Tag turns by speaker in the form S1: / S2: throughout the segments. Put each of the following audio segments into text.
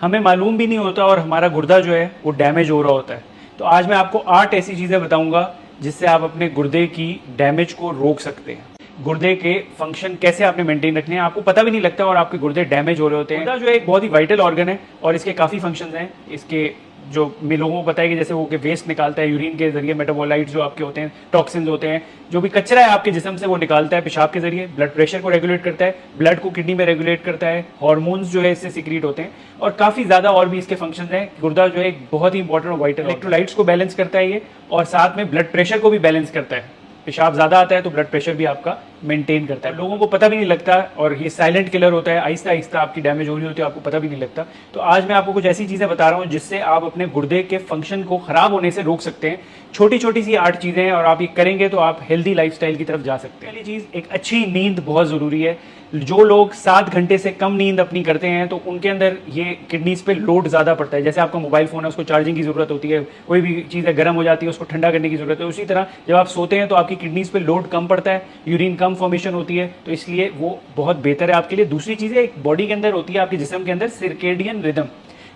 S1: हमें मालूम भी नहीं होता और हमारा गुर्दा जो है वो डैमेज हो रहा होता है। तो आज मैं आपको 8 ऐसी चीज़ें बताऊंगा जिससे आप अपने गुर्दे की डैमेज को रोक सकते हैं। गुर्दे के फंक्शन कैसे आपने मेंटेन रखने हैं, आपको पता भी नहीं लगता और आपके गुर्दे डैमेज हो रहे होते हैं। गुर्दा जो है एक बहुत ही वाइटल ऑर्गन है और इसके काफ़ी फंक्शंस हैं। इसके जो लोगों को पता है कि जैसे वो वेस्ट निकालता है यूरिन के जरिए, मेटाबोलाइट्स जो आपके होते हैं, टॉक्सिन्स होते हैं, जो भी कचरा है आपके जिस्म से वो निकालता है पेशाब के जरिए। ब्लड प्रेशर को रेगुलेट करता है, ब्लड को किडनी में रेगुलेट करता है, हार्मोन्स जो है इससे सिक्रीट होते हैं और काफ़ी ज़्यादा और भी इसके फंक्शन हैं। गुर्दा जो है एक बहुत ही इंपॉर्टेंट वाइटल, इलेक्ट्रोलाइट्स को बैलेंस करता है ये और साथ में ब्लड प्रेशर को भी बैलेंस करता है। पेशाब ज़्यादा आता है तो ब्लड प्रेशर भी आपका मेंटेन करता है। लोगों को पता भी नहीं लगता और ये साइलेंट किलर होता है, आहिस्ता आहिस्ता आपकी डैमेज हो रही होती है, आपको पता भी नहीं लगता। तो आज मैं आपको कुछ ऐसी चीज़ें बता रहा हूँ जिससे आप अपने गुर्दे के फंक्शन को ख़राब होने से रोक सकते हैं। छोटी छोटी सी 8 चीज़ें हैं और आप ये करेंगे तो आप हेल्दी लाइफस्टाइल की तरफ जा सकते हैं। पहली चीज़, एक अच्छी नींद बहुत ज़रूरी है। जो लोग 7 घंटे से कम नींद अपनी करते हैं तो उनके अंदर ये किडनीज पे लोड ज़्यादा पड़ता है। जैसे आपका मोबाइल फ़ोन है, उसको चार्जिंग की ज़रूरत होती है, कोई भी चीज़ गर्म हो जाती है उसको ठंडा करने की ज़रूरत है। उसी तरह जब आप सोते हैं तो आपकी किडनीज पे लोड कम पड़ता है, यूरिन कम फॉर्मेशन होती है, तो इसलिए वो बहुत बेहतर है आपके लिए। दूसरी चीज़ है, एक बॉडी के अंदर होती है, आपके जिस्म के अंदर सर्केडियन रिदम।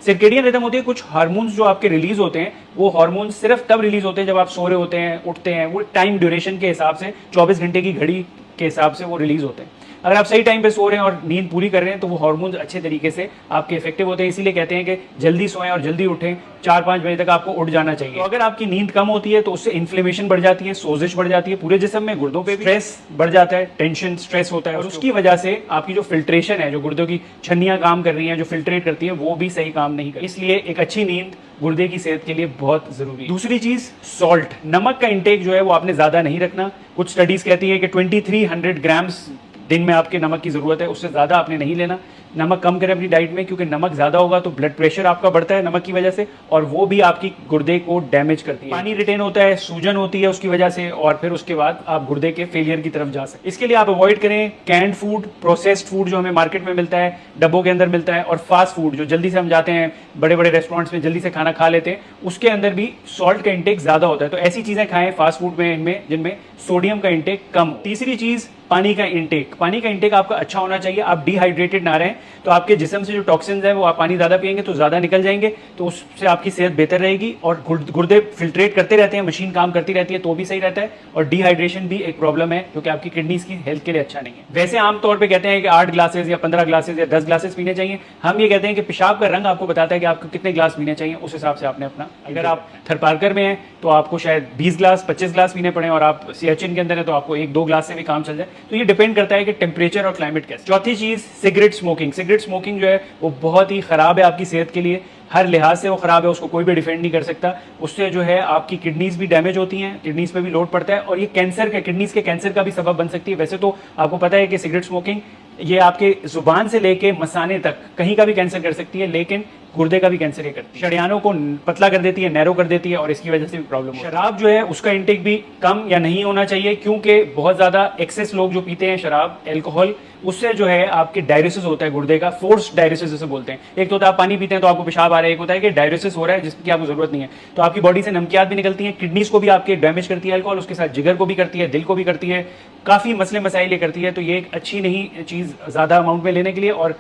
S1: सर्केडियन रिदम होती है, कुछ हार्मोन्स जो आपके रिलीज होते हैं, वो हार्मोन्स सिर्फ तब रिलीज होते हैं जब आप सो रहे होते हैं, उठते हैं। वो टाइम ड्यूरेशन के हिसाब से 24 घंटे की घड़ी के हिसाब से वो रिलीज होते हैं। अगर आप सही टाइम पे सो रहे हैं और नींद पूरी कर रहे हैं तो वो हार्मोन्स अच्छे तरीके से आपके इफेक्टिव होते हैं। इसीलिए कहते हैं कि जल्दी सोएं और जल्दी उठें, 4-5 बजे तक आपको उठ जाना चाहिए। तो अगर आपकी नींद कम होती है तो उससे इन्फ्लेमेशन बढ़ जाती है, सोजिश बढ़ जाती है पूरे जिस्म में, गुर्दों पे भी स्ट्रेस बढ़ जाता है, टेंशन स्ट्रेस होता है और उसकी वजह से आपकी जो फिल्ट्रेशन है, जो गुर्दों की छन्नियाँ काम कर रही हैं, जो फिल्ट्रेट करती है, वो भी सही काम नहीं करती। इसलिए एक अच्छी नींद गुर्दे की सेहत के लिए बहुत जरूरी है। दूसरी चीज, सॉल्ट, नमक का इंटेक जो है वो आपने ज्यादा नहीं रखना। कुछ स्टडीज कहती है कि 2300 ग्राम्स दिन में आपके नमक की ज़रूरत है, उससे ज़्यादा आपने नहीं लेना। नमक कम करें अपनी डाइट में, क्योंकि नमक ज़्यादा होगा तो ब्लड प्रेशर आपका बढ़ता है नमक की वजह से और वो भी आपकी गुर्दे को डैमेज करती है। पानी रिटेन होता है, सूजन होती है उसकी वजह से और फिर उसके बाद आप गुर्दे के फेलियर की तरफ जा सकते हैं। इसके लिए आप अवॉइड करें कैंड फूड, प्रोसेस्ड फूड जो हमें मार्केट में मिलता है, डब्बों के अंदर मिलता है, और फास्ट फूड जो जल्दी से हम जाते हैं बड़े बड़े रेस्टोरेंट्स में जल्दी से खाना खा लेते हैं, उसके अंदर भी सॉल्ट का इंटेक ज़्यादा होता है। तो ऐसी चीज़ें खाएं फास्ट फूड में, इनमें जिनमें सोडियम का इंटेक कम हो। तीसरी चीज़, पानी का इंटेक। पानी का इंटेक आपका अच्छा होना चाहिए। आप डिहाइड्रेटेड ना रहें तो आपके जिस्म से जो टॉक्सिन्स हैं वो आप पानी ज़्यादा पिएंगे तो ज़्यादा निकल जाएंगे, तो उससे आपकी सेहत बेहतर रहेगी। और गुर्दे फिल्ट्रेट करते रहते हैं, मशीन काम करती रहती है तो भी सही रहता है। और डिहाइड्रेशन भी एक प्रॉब्लम है जो कि आपकी किडनीज की हेल्थ के लिए अच्छा नहीं है। वैसे आमतौर पर कहते हैं कि 8 ग्लासेस या 15 ग्लासेस या 10 ग्लासेस पीने चाहिए। हम ये कहते हैं कि पेशाब का रंग आपको बताता है कि आपको कितने ग्लास पीने चाहिए, उस हिसाब से आपने अपना, अगर आप थरपारकर में हैं तो आपको शायद 20 ग्लास 25 ग्लास पीने पड़े और आप सियाचिन के अंदर है तो आपको 1-2 ग्लास से भी काम चल जाए। तो ये डिपेंड करता है कि टेम्परेचर और क्लाइमेट कैसे। चौथी चीज, सिगरेट स्मोकिंग। सिगरेट स्मोकिंग जो है वो बहुत ही खराब है आपकी सेहत के लिए, हर लिहाज से वो खराब है, उसको कोई भी डिफेंड नहीं कर सकता। उससे जो है आपकी किडनीज भी डैमेज होती हैं, किडनीज पे भी लोड पड़ता है और ये कैंसर के, किडनीज के कैंसर का भी सबब बन सकती है। वैसे तो आपको पता है कि सिगरेट स्मोकिंग ये आपके जुबान से लेके मसाने तक कहीं का भी कैंसर कर सकती है, लेकिन गुर्दे का भी कैंसर ये करती है। शरियानों को पतला कर देती है, नैरो कर देती है और इसकी वजह से भी प्रॉब्लम है। शराब जो है उसका इंटेक भी कम या नहीं होना चाहिए, क्योंकि बहुत ज्यादा एक्सेस लोग जो पीते हैं शराब, एल्कोहल, उससे जो है आपके डायलिसिस होता है गुर्दे का, फोर्स्ड डायलिसिस जिसे बोलते हैं। एक तो आप पानी पीते हैं तो आपको पेशाब आ रहा है, एक होता है कि डायलिसिस हो रहा है जिसकी आपको जरूरत नहीं है, तो आपकी बॉडी से नमकियात भी निकलती हैं, किडनीज को भी आपके डैमेज करती है अल्कोहल, उसके साथ जिगर को भी करती है, दिल को भी करती है, काफ़ी मसले मसाइल ये करती है। तो ये एक अच्छी नहीं चीज़ ज़्यादा अमाउंट में लेने के लिए, और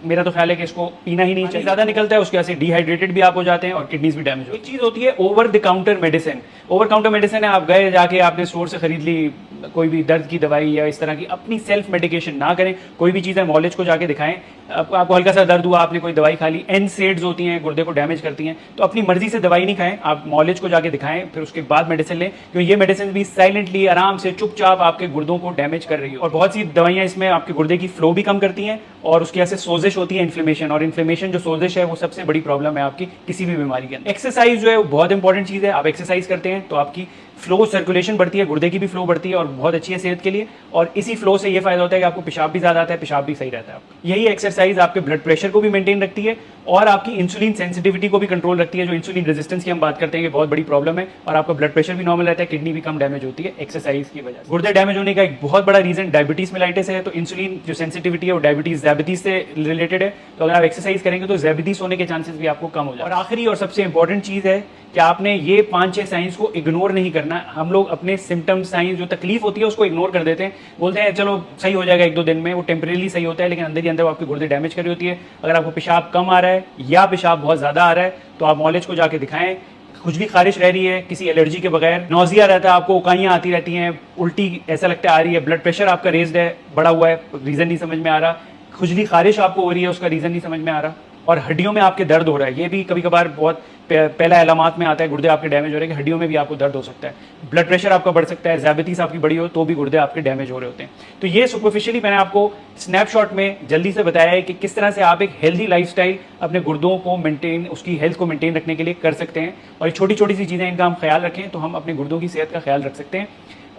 S1: मेरा तो ख्याल है कि इसको पीना ही नहीं चाहिए। ज़्यादा निकलता है उसके वजह से डिहाइड्रेटेड भी आप हो जाते हैं और किडनीज भी डैमेज हो। एक चीज़ होती है over the counter medicine. Over counter medicine है, आप गए जाके आपने स्टोर से खरीद ली कोई भी दर्द की दवाई या इस तरह की, अपनी सेल्फ मेडिकेशन ना करें। कोई भी चीज़ है मॉलेज को जाके दिखाएं। आपको हल्का सा दर्द हुआ, आपने कोई दवाई खा ली, एनसेड्स होती हैं, गुर्दे को डैमेज करती हैं, तो अपनी मर्जी से दवाई नहीं खाएं, आप मॉलेज को जाके दिखाएं, फिर उसके बाद मेडिसिन लें, क्योंकि ये मेडिसिन भी साइलेंटली, आराम से, चुपचाप आपके गुर्दों को डैमेज कर रही है। और बहुत सी दवाइयाँ इसमें आपके गुर्दे की फ्लो भी कम करती हैं और उसकी वजह से सोजिश होती है, इन्फ्लेमेशन। और इन्फ्लेमेशन जो सोजिश है वो सबसे बड़ी प्रॉब्लम है आपकी किसी भी बीमारी के अंदर। एक्सरसाइज जो है वो बहुत इंपॉर्टेंट चीज़ है। आप एक्सरसाइज करते हैं तो आपकी फ्लो, सर्कुलेशन बढ़ती है, गुर्दे की भी फ्लो बढ़ती है और बहुत अच्छी है सेहत के लिए। और इसी फ्लो से ये फायदा होता है कि आपको पेशाब भी ज़्यादा आता है, पेशाब भी सही रहता है आपका। यही एक्सरसाइज आपके ब्लड प्रेशर को भी मेंटेन रखती है और आपकी इंसुलिन सेंसिटिविटी को भी कंट्रोल रखती है। जो इंसुलिन रेजिस्टेंस की हम बात करते हैं, ये बहुत बड़ी प्रॉब्लम है और आपका ब्लड प्रेशर भी नॉर्मल रहता है, किडनी भी कम डैमेज होती है एक्सरसाइज की वजह से। गुर्दे डैमेज होने का एक बहुत बड़ा रीजन डायबिटीज मेलाइटिस है। तो इंसुलिन जो सेंसिटिविटी है वो डायबिटीज से रिलेटेड है। तो अगर आप एक्सरसाइज करेंगे तो डायबिटीज होने के चांसेस भी आपको कम हो जाए। और आखिरी और सबसे इंपॉर्टेंट चीज़ है कि आपने ये 5-6 साइंस को इग्नोर नहीं करना। ना, हम लोग अपने सिम्टम्स साइन जो तकलीफ होती है उसको इग्नोर कर देते हैं, बोलते हैं चलो सही हो जाएगा 1-2 दिन में। वो टेम्परेली सही होता है, लेकिन अंदर ही अंदर वो आपके गुर्दे डैमेज कर रही होती है। अगर आपको पेशाब कम आ रहा है या पेशाब बहुत ज़्यादा आ रहा है तो आप मौलिज को जाके दिखाएं। खुजली खारिश रह रही है किसी एलर्जी के बगैर, नौजिया रहता है आपको, उकाइयाँ आती रहती हैं, उल्टी ऐसा लगता है आ रही है, ब्लड प्रेशर आपका रेज्ड है, बढ़ा हुआ है, रीज़न नहीं समझ में आ रहा, खुजली खारिश आपको हो रही है, उसका रीज़न नहीं समझ में आ रहा, और हड्डियों में आपके दर्द हो रहा है, ये भी कभी कभार बहुत पहला अलामात में आता है गुर्दे आपके डैमेज हो रहे हैं कि हड्डियों में भी आपको दर्द हो सकता है। ब्लड प्रेशर आपका बढ़ सकता है, डायबिटीज आपकी बड़ी हो तो भी गुर्दे आपके डैमेज हो रहे होते हैं। तो ये सुपरफिशियली मैंने आपको स्नैपशॉट में जल्दी से बताया है कि किस तरह से आप एक हेल्दी लाइफस्टाइल अपने गुर्दों को मेंटेन, उसकी हेल्थ को मेंटेन रखने के लिए कर सकते हैं। और ये छोटी छोटी सी चीज़ें इनका हम ख्याल रखें तो हम अपने गुर्दों की सेहत का ख्याल रख सकते हैं।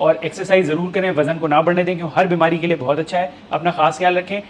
S1: और एक्सरसाइज ज़रूर करें, वजन को ना बढ़ने दें, क्योंकि हर बीमारी के लिए बहुत अच्छा है। अपना खास ख्याल रखें।